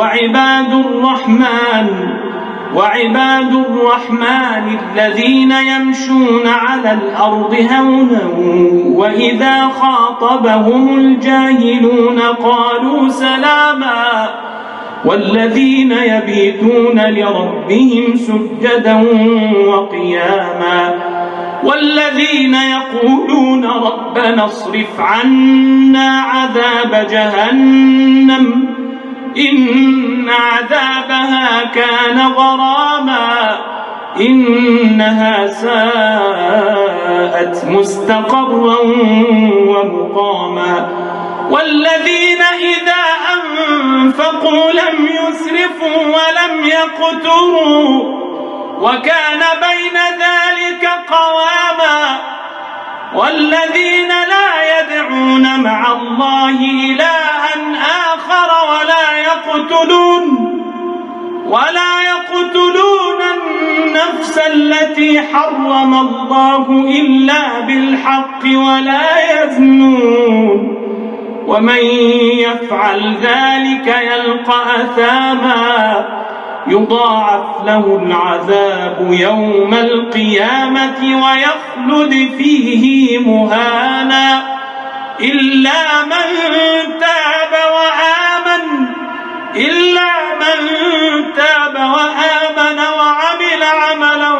وعباد الرحمن الذين يمشون على الأرض هونا وإذا خاطبهم الجاهلون قالوا سلاما والذين يبيتون لربهم سجدا وقياما والذين يقولون ربنا اصرف عنا عذاب جهنم إن عذابها كان غراما إنها ساءت مستقرا ومقاما والذين إذا أنفقوا لم يسرفوا ولم يقتروا وكان بين ذلك قواما والذين لا يدعون مع الله إلها آخر ولا يقتلون النفس التي حرم الله إلا بالحق ولا يزنون ومن يفعل ذلك يلقى أثاما يضاعف له العذاب يوم القيامة ويخلد فيه مهانا إلا من تاب وعمل عملا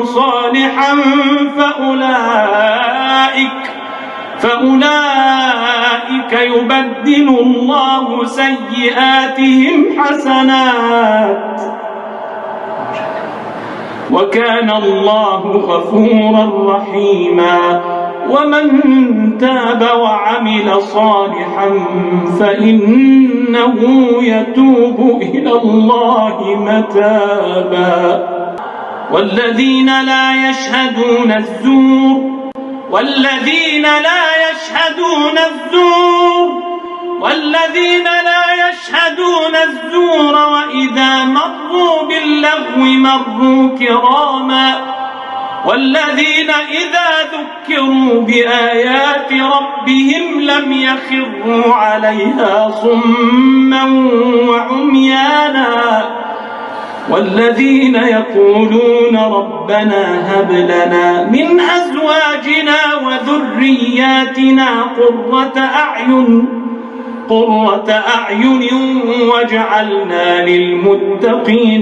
صالحا فأولئك يبدل الله سيئاتهم حسنات وكان الله غفورا رحيما ومن تاب وعمل صالحا فإنه يتوب إلى الله متابا والذين لا يشهدون الزور وإذا مروا باللغو مروا كراما والذين إذا ذكروا بآيات ربهم لم يخروا عليها صما وعميانا والذين يقولون ربنا هب لنا من أزواجنا وذرياتنا قرة أعين واجعلنا للمتقين